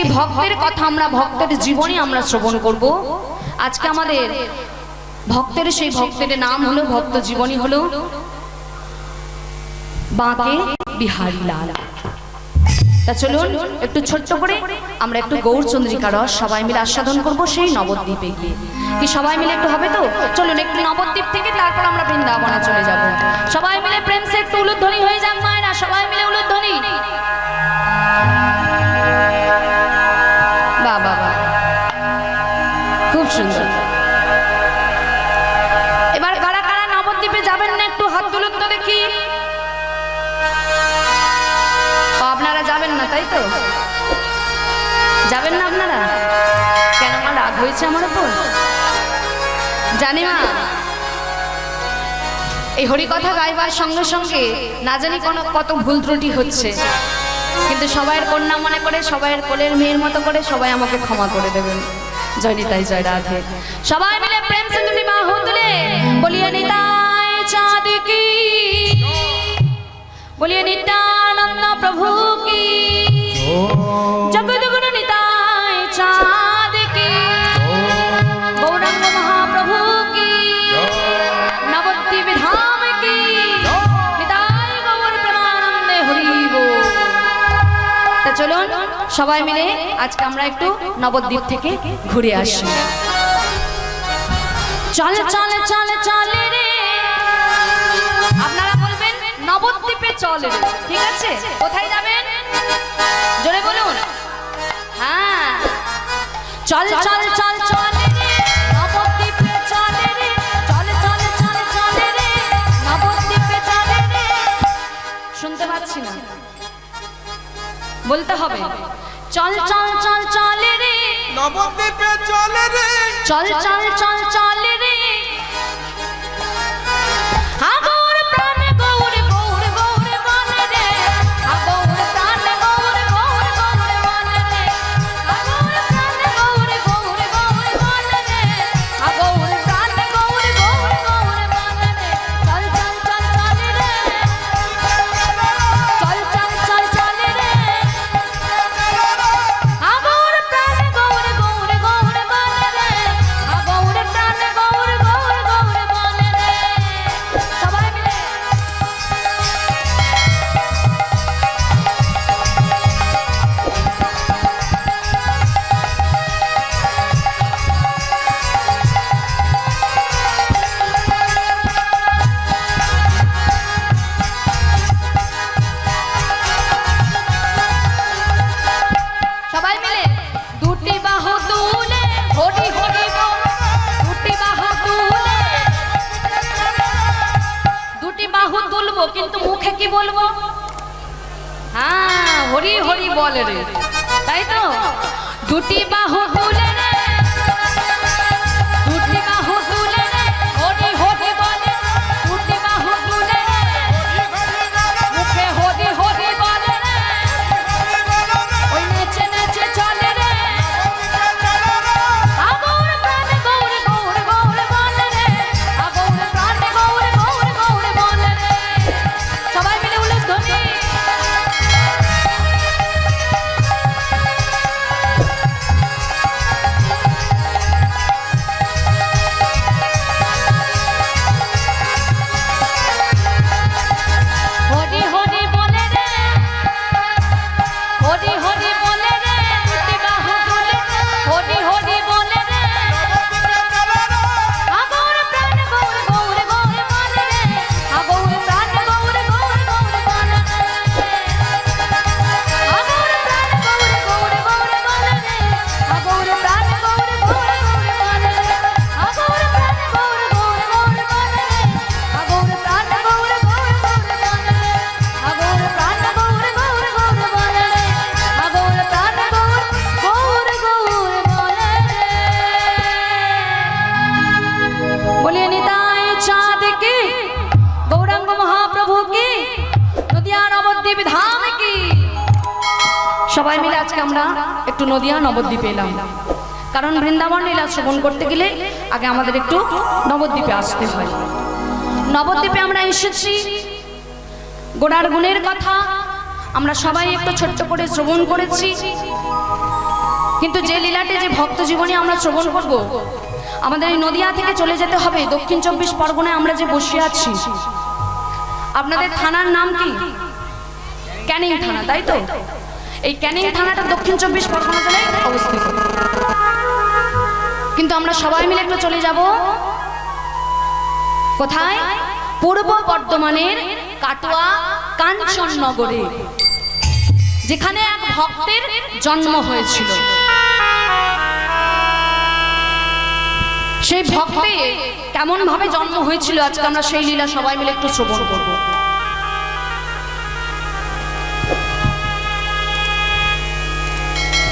একটি ভক্তের কথা, আমরা ভক্তের জীবনী আমরা শ্রবণ করব। আজকে আমাদের ভক্তের সেই ভক্তের নাম হলো, ভক্ত জীবনী হলো বাঁকে বিহারী লাল। তা চলুন একটু ছোট্ট করে আমরা একটু গৌরচন্দ্রিকা রস সবাই মিলে আস্বাদন করব সেই নবদ্বীপে গিয়ে। কি সবাই মিলে একটু হবে তো? চলুন একটু নবদ্বীপ থেকে তারপর আমরা বৃন্দাবনে চলে যাব। সবাই মিলে প্রেম সে একটু উলুধ্বনি হয়ে যাক মায়েরা, সবাই মিলে উলুধ্বনি। বাহ বাহ বাহ, খুব সুন্দর। এবার কারা কারা নবদ্বীপে যাবেন না একটু হাত তুলুন তো দেখি। আপনারা যাবেন না তাই তো? যাবেন না আপনারা? কেন, আমার রাগ হয়েছে আমার উপর? জানি মা, এই হরিকথা গাইবার সঙ্গে সঙ্গে না জানি কত ভুল ত্রুটি হচ্ছে, কিন্তু সবাইয়ের কন্যা মনে করে, সবাইয়ের কোলের মেয়ের মতো করে সবাই আমাকে ক্ষমা করে দেবেন। জয় নিতাই, জয় রাধে। সবাই মিলে প্রেম সে দুটি বাহু তুলে বলিয়ে নিতাই চাঁদ কি, বলিয়ে নিত্যানন্দ প্রভু কি, জগৎগুরু নিতাই চাঁদ কি, গৌরাঙ্গ মহাপ্রভু কি, নবদ্বীপ ধাম কি, নিতাই গৌর প্রেমানন্দে হরি বল। তা চলুন সবাই মিলে আজকে আমরা একটু নবদ্বীপ থেকে ঘুরে আসি। চল চল চল চলে রে, আপনারা বলবেন নবদ্বীপে চলে রে, ঠিক আছে? কোথায় যাবেন জোরে বলুন। হ্যাঁ, চল চল চল চলে রে, নবদ্বীপে চলে রে, চল চল চল চলে রে, নবদ্বীপে চলে রে। শুনতে পাচ্ছি না, বলতে হবে। চল চল চল চলে রে, নবদ্বীপে চলে রে, চল চল চল চলে রে। হা গৌর প্রাণ গৌর গৌর গৌর বলে রে, হা গৌর প্রাণ গৌর গৌর গৌর বলে রে, হা গৌর প্রাণ গৌর গৌর গৌর বলে রে, হা গৌর প্রাণ গৌর গৌর গৌর বলে রে। চল চল চল চলে রে, চল চল চল চলে রে, হা গৌর প্রাণ গৌর গৌর গৌর বলে রে, হা গৌর প্রাণ গৌর গৌর গৌর বলে রে। সবাই মিলে সবাই মিলে দুটি বাহু তুলে হরি হরি বল, দুটি বাহু তুলে, দুটি বাহু তুলবো কিন্তু মুখে কি বলবো? হ্যাঁ, হরি হরি বল রে, তাই তো? দুটি বাহু তুলে রে, দুটি বাহু তুলে রে, হরি হরি বলে, দুটি বাহু তুলে রে, মুখে হরি হরি বলে রে, ওই নেচে নেচে চলে রে, হা গৌর প্রাণ গৌর গৌর গৌর বলে রে, হা গৌর প্রাণ গৌর গৌর গৌর বলে রে। সবাই মিলে উলুধ্বনি। হরি হরি বলে রে, হরি হরি বলে রে, দুটি বাহু তুলে হরি হরি বলে রে, হা গৌর প্রাণ গৌর গৌর গৌর বলে রে, হা গৌর প্রাণ গৌর গৌর গৌর বলে রে, হা গৌর প্রাণ গৌর গৌর গৌর বলে রে, হা গৌর প্রাণ গৌর গৌর গৌর বলে রে, হা গৌর প্রাণ গৌর গৌর গৌর বলে রে, হা গৌর প্রাণ গৌর গৌর গৌর বলে রে, হা গৌর প্রাণ গৌর গৌর গৌর বলে রে, হা গৌর প্রাণ গৌর গৌর গৌর বলে রে। বলিয়ে নিতাই চাঁদ কি, গৌরাঙ্গ মহাপ্রভু কি, নদিয়া নবদ্বীপ ধাম কি। সবাই মিলে আজকে আমরা একটু নদিয়া নবদ্বীপে এলাম, কারণ বৃন্দাবন লীলা শ্রবণ করতে গেলে আগে আমাদের একটু নবদ্বীপে আসতে হয়। নবদ্বীপে আমরা এসেছি, গোড়ার গুণের কথা আমরা সবাই একটু ছোট্ট করে শ্রবণ করেছি। কিন্তু যে লীলাটি যে ভক্ত জীবনে আমরা শ্রবণ করব, আমাদের এই নদিয়া থেকে চলে যেতে হবে দক্ষিণ 24 পরগনায়। আমরা যে বসে আছি, আপনাদের থানার নাম কি? ক্যানিং থানা, তাই তো? এই ক্যানিং থানাটা দক্ষিণ 24 পরগনা জেলায় অবস্থিত। কিন্তু আমরা সবাই মিলে একটু চলে যাব কোথায়? পূর্ব বর্ধমানের কাটোয়া কাঞ্চননগরে, যেখানে এক ভক্তের জন্ম হয়েছিল। সেই ভক্তে কেমন ভাবে জন্ম হয়েছিল, আজকে আমরা সেই লীলা সবাই মিলে একটু শ্রবণ করব।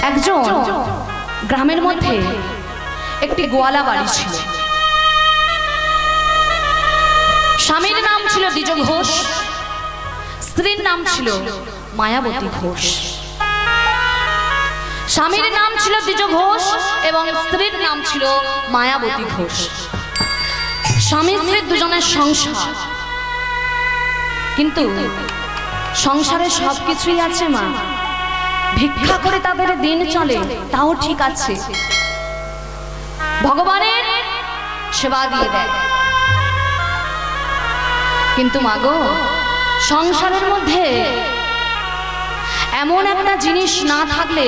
একজন গ্রামের মধ্যে একটি গোয়ালা বাড়ি ছিল। স্বামীর নাম ছিল দ্বিজ ঘোষ, স্ত্রীর নাম ছিল মায়াবতী ঘোষ। স্বামীর নাম ছিল দ্বিজ ঘোষ এবং স্ত্রীর নাম ছিল মায়াবতী ঘোষ। স্বামী স্ত্রীর দুজনের সংসার, কিন্তু সংসারে সবকিছুই আছে মা, ভিক্ষা করে তাদের দিন চলে, তাও ঠিক আছে, ভগবানের সেবা দিয়ে দেয়। কিন্তু মাগো, সংসারের মধ্যে এমন একটা জিনিস না থাকলে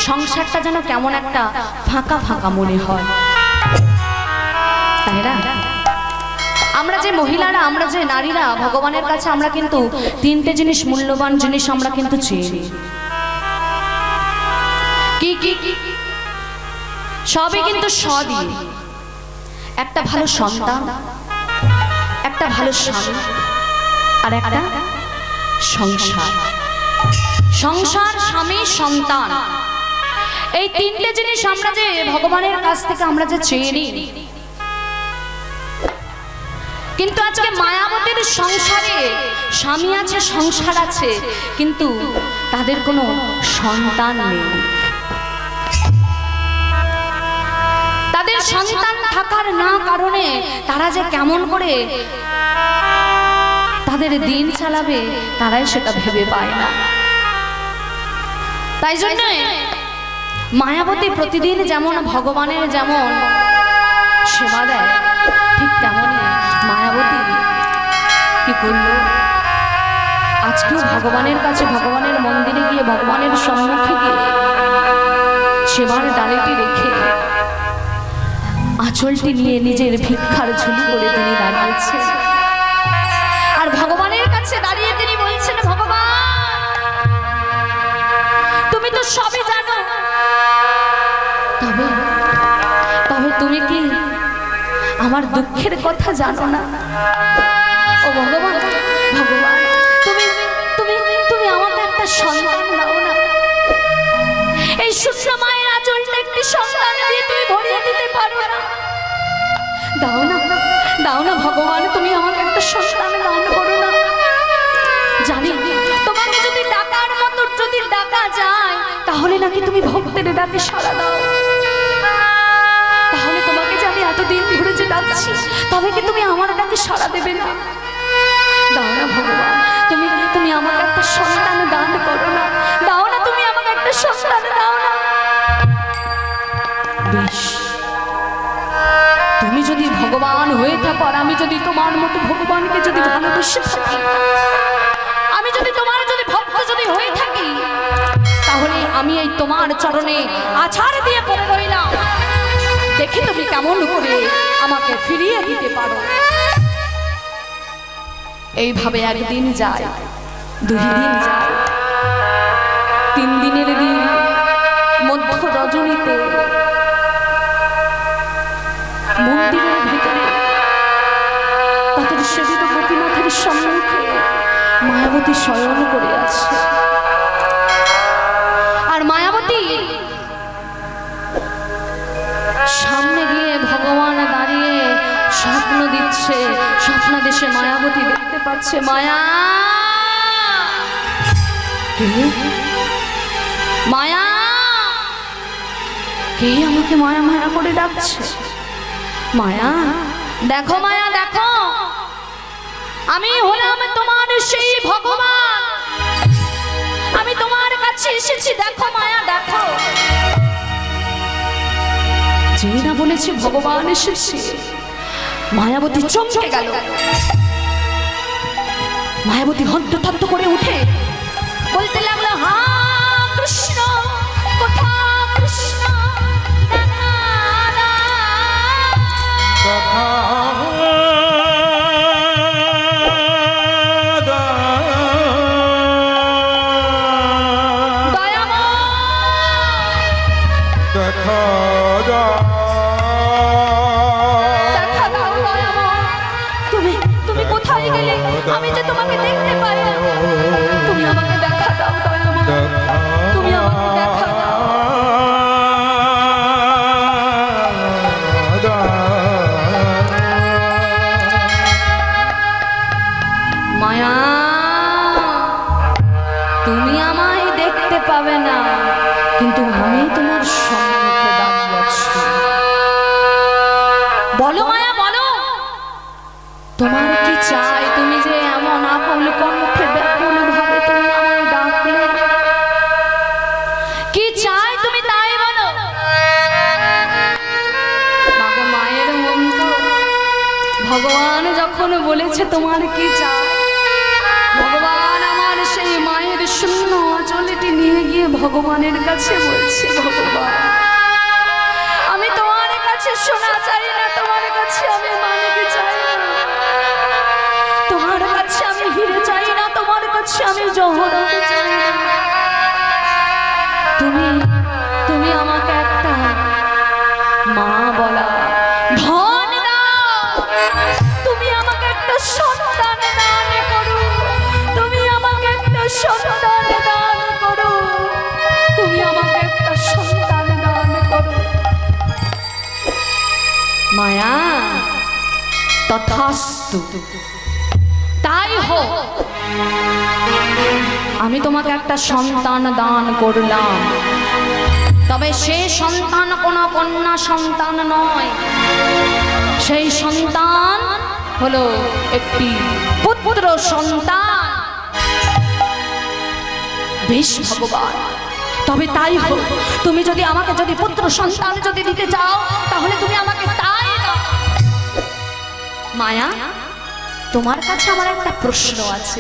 সংসারটা যেন কেমন একটা ফাঁকা ফাঁকা মনে হয়, তাই না? আমরা যে মহিলারা, আমরা যে নারীরা, ভগবানের কাছে আমরা কিন্তু তিনটে জিনিস, মূল্যবান জিনিস আমরা কিন্তু চেয়ে নিই। কি কি? সবই কিন্তু স দিয়ে। একটা ভালো সন্তান, একটা ভালো স্বামী, আর একটা সংসার। সংসার, স্বামী, সন্তান, এই তিনটে জিনিস আমরা যে ভগবানের কাছ থেকে আমরা যে চেয়ে নিই। কিন্তু আজকে মায়াবতীর সংসারে স্বামী আছে, সংসার আছে, কিন্তু তাদের কোনো সন্তান নেই। তাদের সন্তান থাকার না কারণে তারা যে কেমন করে তাদের দিন চালাবে, তারাই সেটা ভেবে পায় না। তাই জন্য মায়াবতী প্রতিদিন যেমন ভগবানের যেমন সেবা দেয়, ঠিক তেমনই মায়াবতী কি করল, আজকেও ভগবানের কাছে, ভগবানের মন্দিরে গিয়ে, ভগবানের সম্মুখে গিয়ে সেবার ডালিটি রেখে আঁচলটি নিয়ে নিজের ভিক্ষার ঝুলি করে তিনি দাঁড়িয়েছেন। আর ভগবানের কাছে দাঁড়িয়ে তিনি বলছেন, ভগবান তুমি তো সবই জানো, তবে তবে তুমি কি আমার দুঃখের কথা জানো না? ও ভগবান, ভগবান তুমি তুমি তুমি আমাকে একটা সন্তান দাও না। এই শূন্য মায়ের আঁচলটা একটি সন্তান দিয়ে তুমি ভরিয়ে দিতে পারো না? দাও না, দাও না ভগবান, তুমি আমাকে একটা সন্তান দান করো না। জানি তোমাকে যদি ডাকার মতো যদি ডাকা যায়, তাহলে নাকি তুমি ভক্তের ডাকে সাড়া দাও। তাহলে তোমাকে যে আমি এতদিন ধরে যে ডাকছি, তবে কি তুমি আমার ডাকে সাড়া দেবে না? দাও না ভগবান, তুমি তুমি আমাকে একটা সন্তান দান করো না। দাও না, তুমি আমাকে একটা সন্তান দাও না। বেশ, তুমি যদি ভগবান হয়ে থাকো, আর আমি যদি তোমার মতো ভগবানকে যদি ভালোবেসে থাকি, আমি যদি তোমার যদি ভক্ত যদি হয়ে থাকি, তাহলে আমি এই তোমার চরণে আছাড় দিয়ে পড়ে রইলাম। দেখি তুমি কেমন করে আমাকে ফিরিয়ে দিতে পারো। এইভাবে একদিন যায়, 2 দিন যায়, 3 দিনের দিন মধ্য রজনীতে মন্দিরের ভিতরে তাদের সেবিত গোপীনাথের সম্মুখে মায়াবতী শয়ন করে আছে। আর মায়াবতী সামনে গিয়ে ভগবান দাঁড়িয়ে স্বপ্ন দিচ্ছে। স্বপ্নাদেশে মায়াবতী দেখতে পাচ্ছে, মায়া কে? মায়া কে আমাকে মায়া মায়া করে ডাকছে? মায়া দেখো, মায়া দেখো, আমি হলাম তোমার সেই ভগবান, আমি তোমার কাছে এসেছি। দেখো মায়া দেখো। যেই না বলেছে ভগবান এসেছে, মায়াবতী চমকে গেল। মায়াবতী হন্ততন্ত করে উঠে বলতে লাগলো, হা কৃষ্ণ, কোথা কৃষ্ণ, দেখা তুমি কোথায় গেলে? আমি যে তোমাকে দেখতে পাই না। তুমি আমাকে দেখা দাও দয়াময়, তুমি আমাকে দেখা দাও। মায়া, তুমি আমায় দেখতে পাবে না, কিন্তু আমি তোমার সম্মুখে দাঁড়িয়ে আছি। বলো মায়া, বলো তোমার কি চাই? তুমি যে এমন আকুল কণ্ঠে ব্যাকুল ভাবে তুমি আমায় ডাকলে, কি চাই তুমি তাই বলো। মাগো, মায়ের মন তো ভগবান যখন বলেছে তোমার কি চাই, ভগবান আমার সেই মায়ের শূন্য আঁচলটি নিয়ে গিয়ে ভগবানের কাছে বলছে, ভগবান আমি তোমার কাছে সোনা চাই না, তোমার কাছে আমি মানিক চাই না, তোমার কাছে আমি হিরে চাই না, তোমার কাছে আমি জহরত চাই না। তুমি আমাকে একটা মা বলা ধন দাও, তুমি আমাকে একটা সন্তান দান করো, তুমি আমাকে একটা সন্তান দান করো, তুমি আমাকে একটা সন্তান দান করো। মায়া, তথাস্তু, তাই হোক। আমি তোমাকে একটা সন্তান দান করলাম, তবে সেই সন্তান কোনো কন্যা সন্তান নয়, সেই সন্তান হলো একটি পুত্র সন্তান। বেশ ভগবান, তবে তাই হোক। তুমি যদি আমাকে যদি পুত্র সন্তান যদি দিতে চাও, তাহলে তুমি আমাকে তাই দাও। মায়া, তোমার কাছে আমার একটা প্রশ্ন আছে।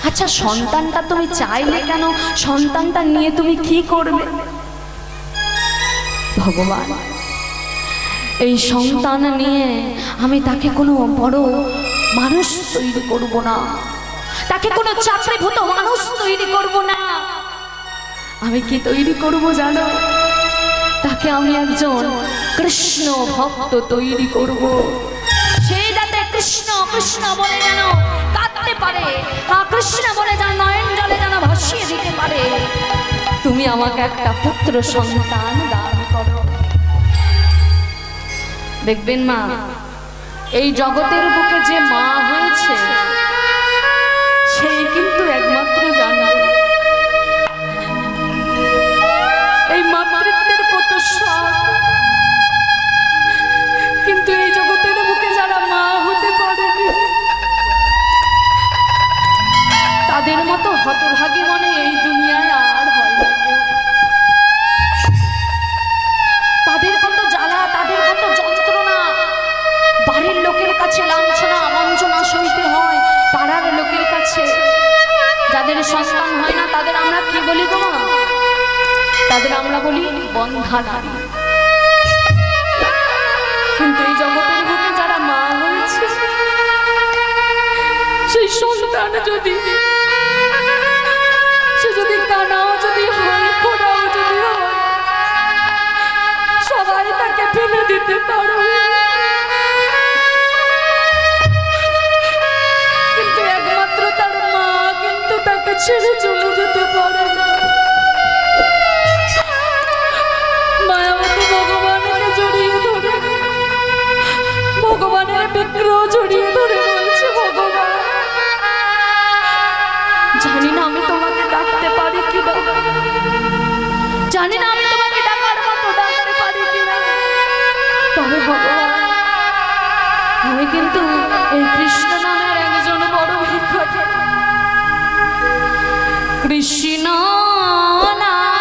আচ্ছা, সন্তানটা তুমি চাইলে কেন? সন্তানটা নিয়ে তুমি কি করবে? ভগবান, এই সন্তান নিয়ে আমি তাকে কোনো বড় মানুষ তৈরি করব না, তাকে কোনো চাকরিভূত মানুষ তৈরি করব না। আমি কি তৈরি করব জানো? তাকে আমি একজন কৃষ্ণ ভক্ত তৈরি করব। সে যাতে কৃষ্ণ কৃষ্ণ বলে যেন কাঁদতে পারে, কৃষ্ণ বলে যেন নয়ন জলে যেন ভাসিয়ে দিতে পারে। তুমি আমাকে একটা পুত্র সন্তান দান করো। দেখবেন মা, এই জগতের বুকে যে মা হয়েছে সেই কিন্তু একমাত্র জানে এই মাতৃত্বের কত স্বাদ। কিন্তু এই জগতের বুকে যারা মা হতে পারেনি, তাদের মতো হতভাগী মনে এই দুনিয়ায় আর হয় না। তাদের কত জ্বালা, তাদের কত যন্ত্রণা, বাড়ির লোকের কাছে লাঞ্ছনা বঞ্চনা সইতে হয়, পাড়ার লোকের কাছে। যাদের সন্তান হয় না তাদের আমরা কি বলি গো মা? তাদের আমরা বলি বন্ধা নারী। কিন্তু এই জগতের বুকে যারা মা হয়েছে, সেই সন্তান যদি সে যদি কানাও যদি হয়, খোড়াও যদি হয়, সবাই তাকে ফেলে দিতে পারবে, কিন্তু একমাত্র তার মা কিন্তু তাকে ছেড়ে চলে যেতে পারে না। মায়াবতী ভগবানকে জড়িয়ে ধরে, ভগবানের বিগ্রহ জড়িয়ে ধরে বলছে, ভগবান জানি না আমি তোমাকে ডাকতে পারি কিনা, জানি না আমি তোমাকে ডাকার মতো ডাকতে পারি কিনা, তবে ভগবান আমি কিন্তু এই কৃষ্ণ নামের একজন বড় ভিখারি। কৃষ্ণ নামে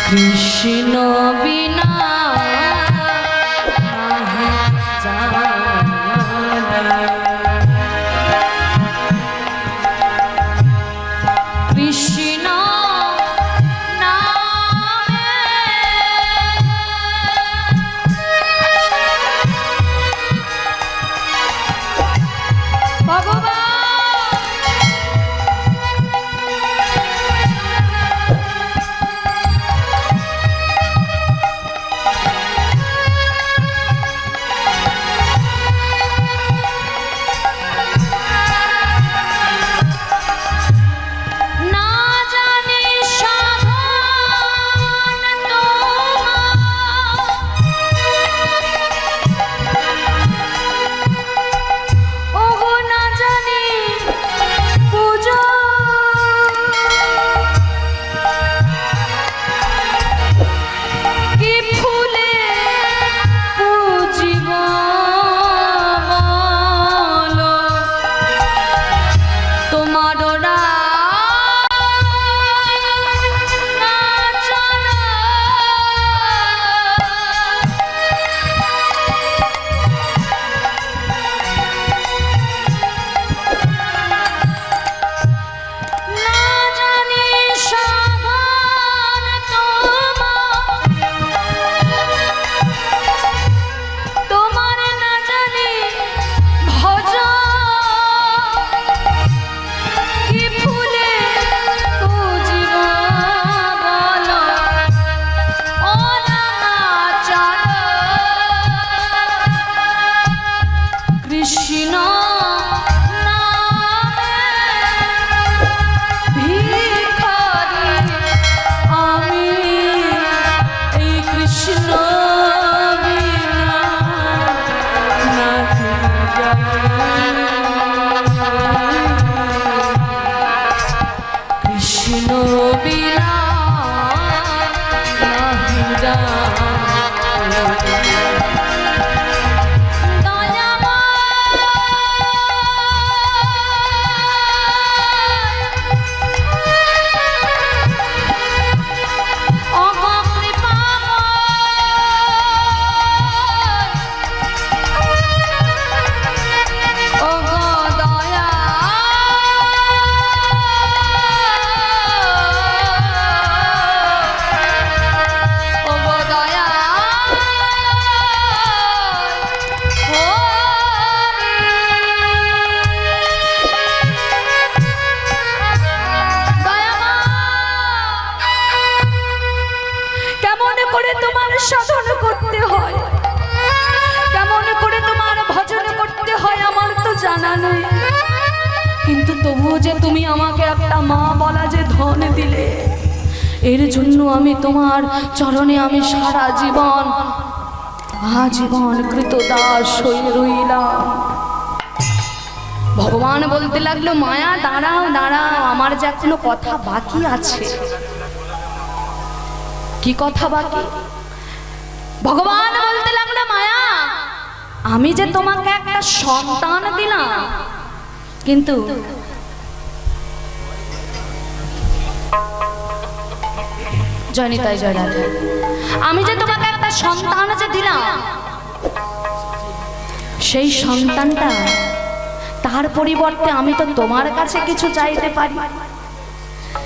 কৃষ্ণ বিনা নাহি জানে। কৃষ্ণ নামে ভগবান না জানি সাধন তোমার, ওগো না জানি পূজা, কি ফুলে পূজিব বলো, তোমার না জানা না জানি সাধন তোমার না জানি ভজন, কি ফুলে পূজিব বলো, ও নামাচর কৃষ্ণ নামে ভিখারি আমি, এই কৃষ্ণ বিনা নাহি জানি। কৃষ্ণ বিনা নাহি জানি। কেমন করে তোমার সাধন করতে হয়, কেমন করে তোমার ভজন করতে হয় আমার তো জানা নেই, কিন্তু তবুও যে তুমি আমাকে একটা মা বলা যে ধন দিলে, এর জন্য আমি তোমার চরণে আমি সারা জীবন আজীবন কৃতদাস হয়ে রইলাম। ভগবান বলতে লাগলো, মায়া দাঁড়াও দাঁড়াও, আমার যে এখনো কথা বাকি আছে। কি কথা বাকি? ভগবান বলতে লাগলো, মায়া আমি যে তোমাকে একটা সন্তান দিলাম, কিন্তু জয়নিতাই জয় রাধা, আমি যে তোমাকে একটা সন্তান যে দিলাম, সেই সন্তানটা তার পরিবর্তে আমি তো তোমার কাছে কিছু চাইতে পারি।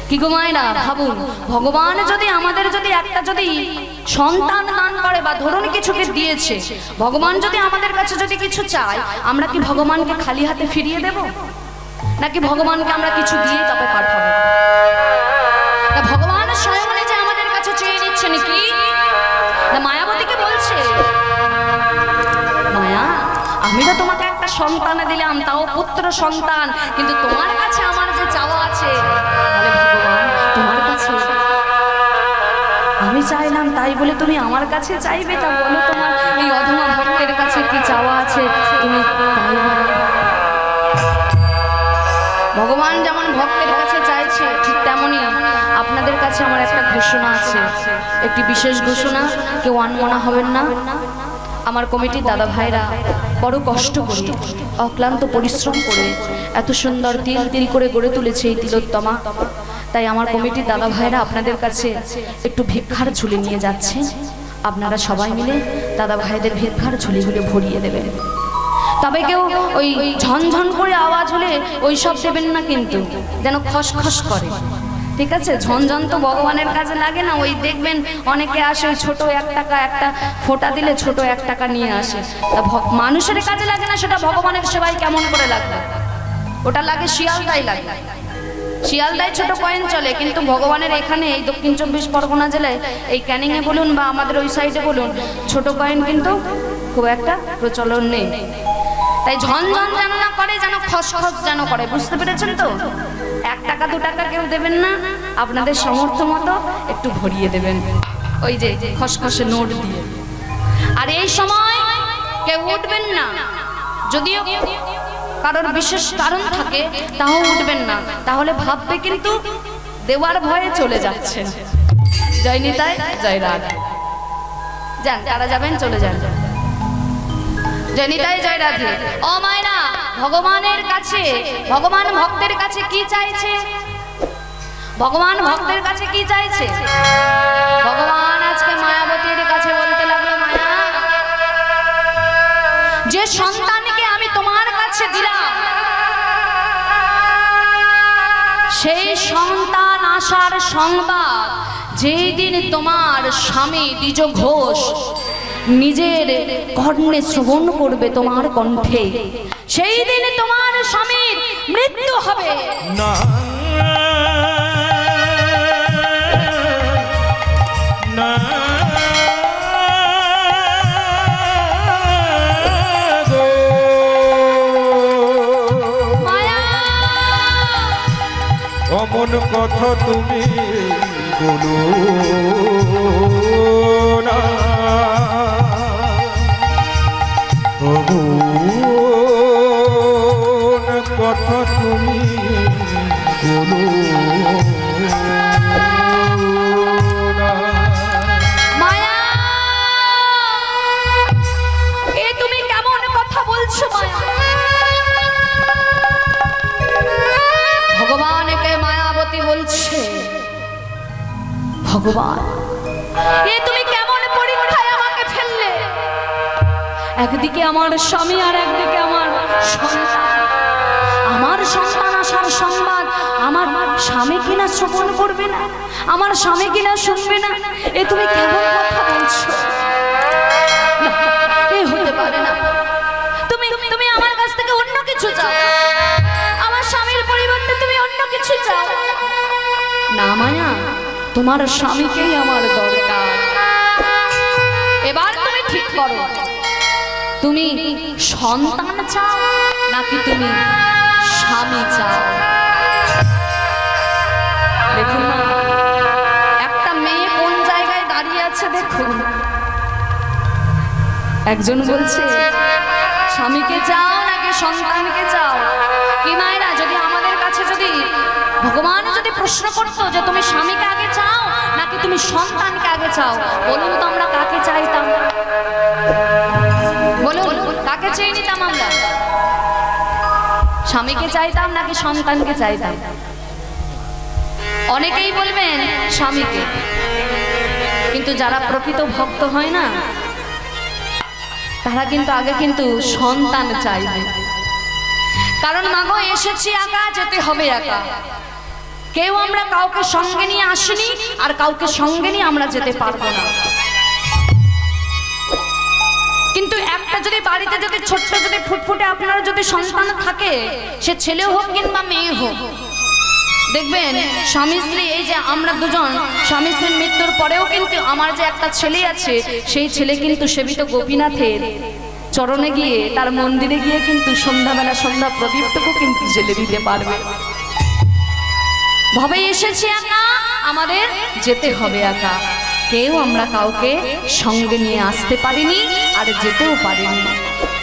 কি গো মায়েরা ভাবুন, ভগবান যদি আমাদের যদি একটা যদি সন্তান দান করে বা ধরুন কিছুকে দিয়েছে, ভগবান যদি আমাদের কাছে যদি কিছু চায়, আমরা কি ভগবানকে খালি হাতে ফিরিয়ে দেব, নাকি ভগবানকে আমরা কিছু দিয়ে তবে পাঠাবো? না ভগবান স্বয়ং যে আমাদের কাছে চেয়ে নিচ্ছে নাকি? না মায়াবতীকে বলছে, মায়া আমি তো তোমাকে একটা সন্তান দিলাম, তাও পুত্র সন্তান, কিন্তু তোমার কাছে আমার যে চাওয়া আছে, তাহলে ভগবান তোমার কাছে আমি চাইলাম তাই বলে তুমি আমার কাছে চাইবে? তা বলো তোমার এই অধমা ভক্তের কাছে কি চাওয়া আছে, তুমি তাই বলো। ভগবান যেমন ভক্তের কাছে চাইছে, ঠিক তেমনই আপনাদের কাছে আমার একটা ঘোষণা আছে, একটি বিশেষ ঘোষণা, কেউ আনমনা হবেন না। আমার কমিটির দাদা ভাইরা বড় কষ্ট করে অক্লান্ত পরিশ্রম করে এত সুন্দর তিল তিল করে গড়ে তুলেছে এই তিলোত্তমা, তাই আমার কমিটির দাদা ভাইরা আপনাদের কাছে একটু ভিক্ষার ঝুলি নিয়ে যাচ্ছে, আপনারা সবাই মিলে দাদা ভাইদের ভিক্ষার ঝুলিগুলো ভরিয়ে দেবেন। তবে কেউ ওই ঝনঝন করে আওয়াজ হলে ওই সব দেবেন না, কিন্তু যেন খসখস করে, ঠিক আছে? ঝনঝন তো ভগবানের কাজে লাগে না। ওই দেখবেন অনেকে আসে ওই ছোট 1 টাকা একটা ফোঁটা দিলে ছোট 1 টাকা নিয়ে আসে, তা মানুষের কাজে লাগে না, সেটা ভগবানের সেবায় কেমন করে লাগবে? ওটা লাগে শিয়ালদায়, লাগে শিয়ালদায় ছোট কয়েন চলে, কিন্তু ভগবানের এখানে এই দক্ষিণ 24 পরগনা জেলায় এই ক্যানিংয়ে বলুন বা আমাদের ওই সাইডে বলুন, ছোট কয়েন কিন্তু খুব একটা প্রচলন নেই। তাই ঝনঝন যেন না করে, যেন খসখস যেন করে, বুঝতে পেরেছেন তো? 1 টাকা 2 টাকা কেউ দেবেন না, আপনাদের সামর্থ্য মতো একটু ভরিয়ে দেবেন ওই যে খসখসে নোট দিয়ে। আর এই সময় কেউ উঠবেন না, যদিও কারোর বিশেষ কারণ থাকে তাও উঠবেন না, তাহলে ভাববে কিন্তু দেওয়ার ভয়ে চলে যাচ্ছেন। জয় নিতাই, জয় রাধা। যান, যারা যাবেন চলে যান। জয় নিতাই, জয় রাধে। ও মায়না, ভগবানের কাছে, ভগবান ভক্তের কাছে কি চাইছে? ভগবান ভক্তের কাছে কি চাইছে? ভগবান আজকে মায়াবতীর কাছে বলতে লাগলো, মায়া, যে সন্তানকে আমি তোমার কাছে দিলাম, সেই সন্তান আসার সংবাদ যেই দিন তোমার স্বামী দ্বিজ ঘোষ নিজের কর্ণে শ্রবণ করবে, তোমার কণ্ঠে, সেই দিন তোমার স্বামীর মৃত্যু হবে। না না গো, মায়া, অমন কথা তুমি বলো না, অমন কথা তুমি বলো না। মায়া, এ তুমি কেমন কথা বলছো মায়া? ভগবানকে মায়াবতী বলছে, ভগবান, এ তুমি কেমন পরীক্ষায় আমাকে ফেললে? একদিকে আমার স্বামী আর একদিকে আমার সন্তান। আমার সন্তান আসার সংবাদ আমার স্বামী কিনা শ্রবণ করবে না, আমার স্বামী কিনা শুনবে না, এ তুমি কেমন কথা বলছো? না, এ হতে পারে না। তুমি তুমি আমার কাছ থেকে অন্য কিছু চাও, আমার স্বামীর পরিবর্তে তুমি অন্য কিছু চাও। না মায়া, তোমার স্বামীকেই আমার দরকার। এবার তুমি ঠিক করো, তুমি সন্তান চাও নাকি তুমি স্বামী চাও? দেখুন না, একটা মেয়ে কোন জায়গায় দাঁড়িয়ে আছে দেখুন। একজন বলছে স্বামীকে চাও নাকি সন্তানকে চাও? কি মায়েরা, যদি আমাদের কাছে যদি ভগবান যদি প্রশ্ন করতো যে তুমি স্বামীকে আগে চাও নাকি তুমি সন্তানকে আগে চাও, বলুন তো আমরা কাকে চাইতাম? বলুন, কাকে চেয়ে নিতাম আমরা? স্বামীকে চাইতাম নাকি সন্তানকে চাইতাম? অনেকেই বলবেন স্বামীকে, কিন্তু যারা প্রকৃত ভক্ত হয় না, তারা কিন্তু আগে কিন্তু সন্তান চাইবে। কারণ মাগো, এসেছি একা, যেতে হবে একা। কেউ আমরা কাউকে সঙ্গে নিয়ে আসিনি, আর কাউকে সঙ্গে নিয়ে আমরা যেতে পারবো না। কিন্তু একটা যদি বাড়িতে যদি ছোট্ট যদি ফুটফুটে আপনারা যদি সন্তান থাকে, সে ছেলে হোক কিংবা মেয়ে হোক, দেখবেন স্বামী স্ত্রী, এই যে আমরা দুজন স্বামী স্ত্রীর মৃত্যুর পরেও কিন্তু আমার যে একটা ছেলে আছে, সেই ছেলে কিন্তু সেবিত গোপীনাথের চরণে গিয়ে, তার মন্দিরে গিয়ে কিন্তু সন্ধ্যাবেলা সন্ধ্যা প্রদীপটুকু কিন্তু জ্বেলে দিতে পারবে। ভাবে এসেছি একা, আমাদের যেতে হবে একা। কেউ আমরা কাউকে সঙ্গে নিয়ে আসতে পারিনি, আর যেতেও পারিনি।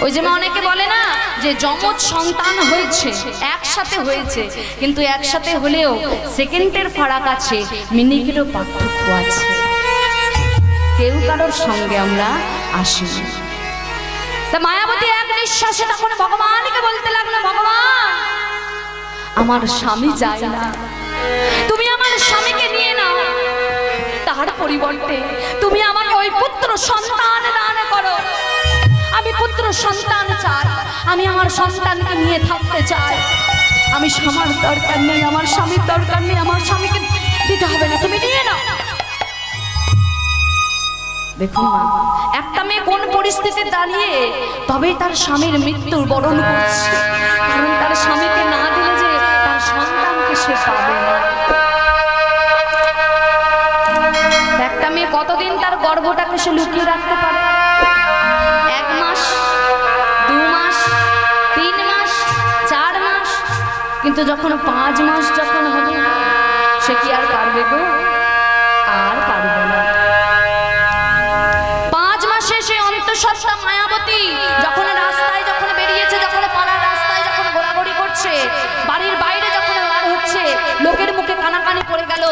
ওই যে অনেকে বলে না যে যমজ সন্তান হয়েছে, একসাথে হয়েছে, কিন্তু একসাথে হলেও সেকেন্ডের ফারাক আছে, মিনিটেরও পার্থক্য আছে। কেউ কারোর সঙ্গে আমরা আসিনি। তা মায়াবতী এক নিঃশ্বাসে তখন ভগবানকে বলতে লাগলো, ভগবান, আমার স্বামী চাই না, তুমি আমার তার পরিবর্তে তুমি আমাকে ওই পুত্র সন্তান দান করো। আমি পুত্র সন্তান চাই, আমি আমার সন্তানকে নিয়ে থাকতে চাই। আমি স্বামীর দরকার নেই, আমার স্বামীর দরকার নেই, আমার স্বামীকে দিতে হবে না, তুমি নিয়ে নাও। দেখুন মা, একটা মেয়ে কোন পরিস্থিতিতে দাঁড়িয়ে তবেই তার স্বামীর মৃত্যুর বরণ করছে, কারণ তার স্বামীকে না দিলে যে তার সন্তানকে সে পাবে না। একটা মেয়ে কতদিন তার গর্ভটাকে সে লুকিয়ে রাখতে পারে? 1 মাস, 2 মাস, 3 মাস, 4 মাস, কিন্তু যখন 5 মাস যখন হবে সে কি আর পারবে গো? আর পারবে না। 5 মাসে সে অন্তঃসত্ত্বা মায়াবতী যখন রাস্তায় যখন বেরিয়েছে, যখন পাড়ার রাস্তায় যখন ঘোরাঘুরি করছে, বাড়ির বাইরে যখন বার হচ্ছে, লোকের মুখে কানাকানি পড়ে গেল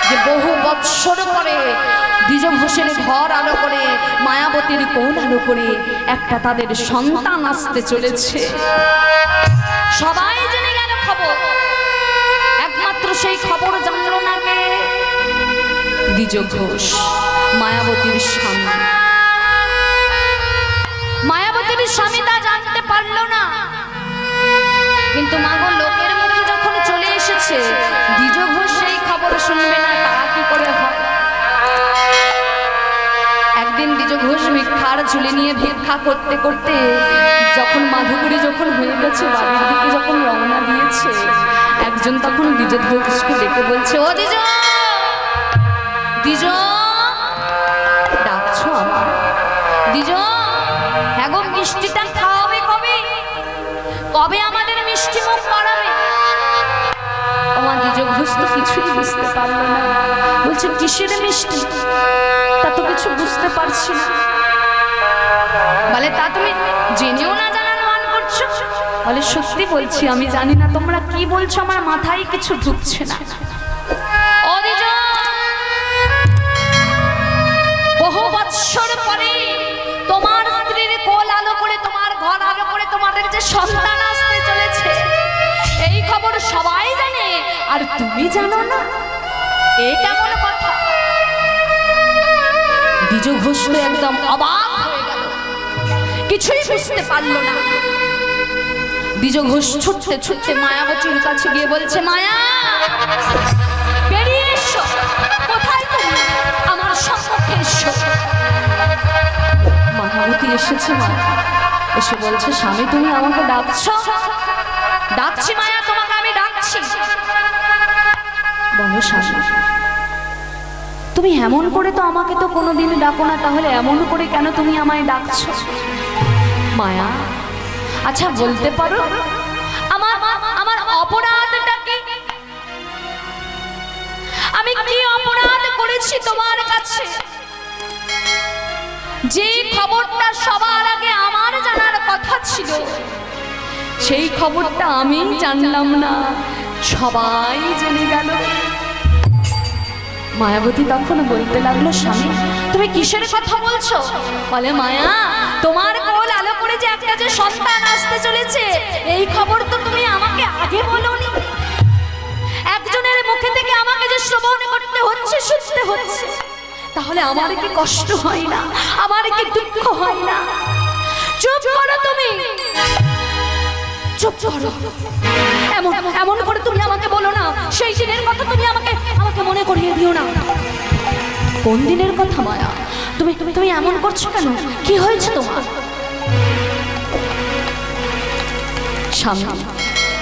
যে বহু বৎসর পরে দ্বিজ ঘোষের ঘর আলো করে, মায়াবতীর কোল আলো করে একটা তাদের সন্তান আসতে চলেছে। সবাই জেনে গেল খবর, একমাত্র সেই খবর জানলো না কে? দ্বিজ ঘোষ, মায়াবতীর স্বামী। মায়াবতীর স্বামী তা জানতে পারলো না, কিন্তু মাগো লোকের মুখে যখন চলে এসেছে, দ্বিজ ঘোষ সেই খবর শুনবে না, তা কি করে হয়? একদিন দ্বিজ ঘোষ ভিক্ষার ঝুলি নিয়ে ভিক্ষা করতে করতে যখন মাধুপুরী যখন হয়ে গেছে, বাড়ির দিকে যখন রওনা দিয়েছে, একজন তখন দ্বিজ ঘোষকে ডেকে বলছে, ও দ্বিজ, দ্বিজ, ডাকছো আমার? দ্বিজ, হ্যাঁ গো, মিষ্টিটা খাওয়াবে কবে? কবে আমাদের মিষ্টি মুখ করাবে? আমার দ্বিজ ঘোষ তো কিছুই বুঝতে পারলো না, বলছে কিসের মিষ্টি? তা তো কিছু বুঝতে পারছি না। বলে তা তুমি জেনেও না জানার মান করছো? বলে সত্যি বলছি, আমি জানি না তোমরা কি বলছো, আমার মাথায় কিছু ঢুকছে না। ও দ্বিজ, বহু বৎসর পরে তোমার স্ত্রীর কোল আলো করে, তোমার ঘর আলো করে তোমাদের যে সন্তান আসতে চলেছে, এই খবর সবাই জানে, আর তুমি জানো না? এই কেমন কথা? দ্বিজ ঘোষ তো একদম অবাক হয়ে গেল, কিছুই বুঝতে পারলো না। দ্বিজ ঘোষ ছুটতে ছুটতে মায়াবতীর কাছে গিয়ে বলছে, মায়া, বেরিয়ে এসো, কোথায় তুমি? আমার সম্মুখে এসো। মায়াবতী এসেছে, মা এসে বলছে, স্বামী তুমি আমাকে ডাকছো? ডাকছি মায়া, তোমাকে আমি ডাকছি। বলো স্বামী, তুমি এমন করে তো আমাকে তো কোনোদিন ডাকো না, তাহলে এমন করে কেন তুমি আমায় ডাকছো? মায়া, আচ্ছা বলতে পারো আমার আমার অপরাধটা কি? আমি কি অপরাধ করেছি তোমার কাছে যে খবরটা সবার আগে আমার জানার কথা ছিল, সেই খবরটা আমি জানলাম না, সবাই জেনে গেল? মায়াবতী তখন বলতে লাগলো, স্বামী তুমি কিসের কথা বলছো? বলে, মায়া, তোমার কোল আলো করে যে একটা যে সন্তান আসতে চলেছে, এই খবর তো তুমি আমাকে আগে বলোনি। একজনের মুখে থেকে আমাকে যে শ্রবণ করতে হচ্ছে, শুনতে হচ্ছে, তাহলে আমার কি কষ্ট হয় না? আমার কি দুঃখ হয় না? চুপ করো তুমি, চুপ করো। এমন এমন করে তুমি আমাকে বলো না, সেই দিনের কথা তুমি আমাকে মনে করিয়ে দিও না। কোন দিনের কথা মায়া? তুমি তুমি তুমি এমন করছো কেন? কি হয়েছে তোমার? স্বামী,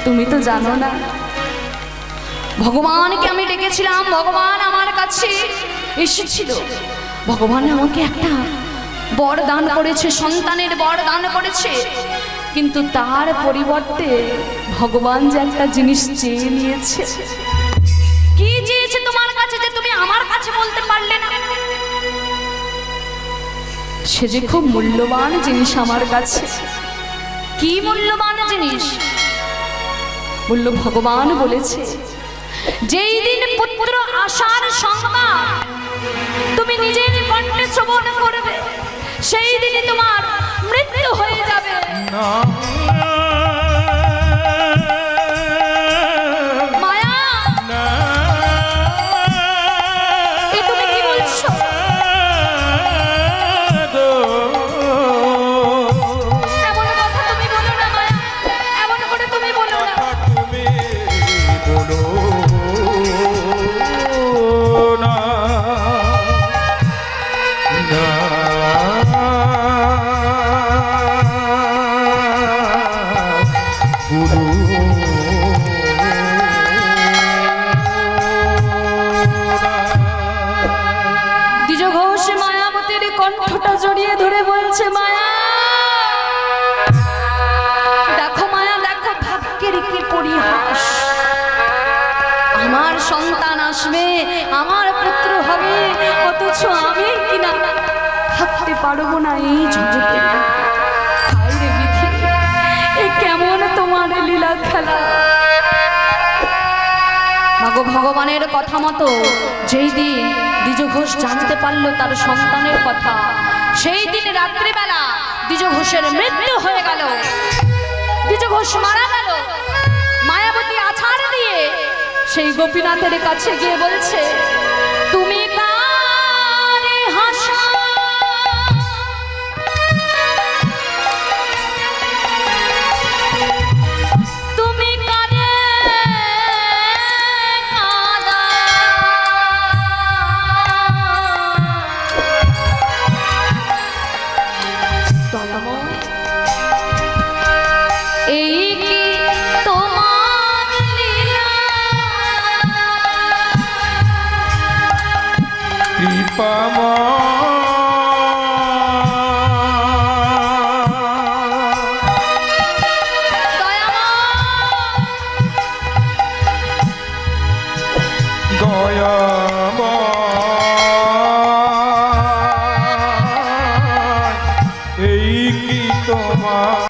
তুমি তো জানো না, ভগবানকে আমি ডেকেছিলাম, ভগবান আমার কাছে এসেছিল, ভগবান আমাকে একটা বর দান করেছে, সন্তানের বর দান করেছে, কিন্তু তার পরিবর্তে ভগবান যে একটা জিনিস চেয়ে নিয়েছে। কি চেয়েছে তোমার কাছে যে তুমি আমার কাছে বলতে পারলে না? সে যে খুব মূল্যবান জিনিস আমার কাছে। কি মূল্যবান জিনিস? বলল, ভগবান বলেছে যেই দিন পুত্র আসার সংবাদ তুমি নিজের কণ্ঠে শ্রবণ করবে, সেই দিনই তোমার মৃত্যু হয়ে যাবে। মায়া, জড়িয়ে ধরে বলছে, মায়া দেখো, মায়া দেখো, ভাগ্যের কি পরিহাস। আমার সন্তান আসবে, আমার পুত্র হবে, অথচ আমি কিনা থাকতে পারবো না এই ঝঞ্ঝটের মধ্যে। হায় রে বিধি, এ কেমন তোমার লীলা খেলা। মাগো, ভগবানের কথা মতো যেই দিন দ্বিজ ঘোষ জানতে পারলো তার সন্তানের কথা, সেই দিন রাত্রিবেলা দ্বিজ ঘোষের মৃত্যু হয়ে গেল। দ্বিজ ঘোষ মারা গেল। মায়াবতী আছাড় দিয়ে সেই গোপীনাথের কাছে গিয়ে বলছে, তুমি কারে হাসা, তুমি কারে কাঁদা, দয়াময় এই কি তোমার লীলা, দয়া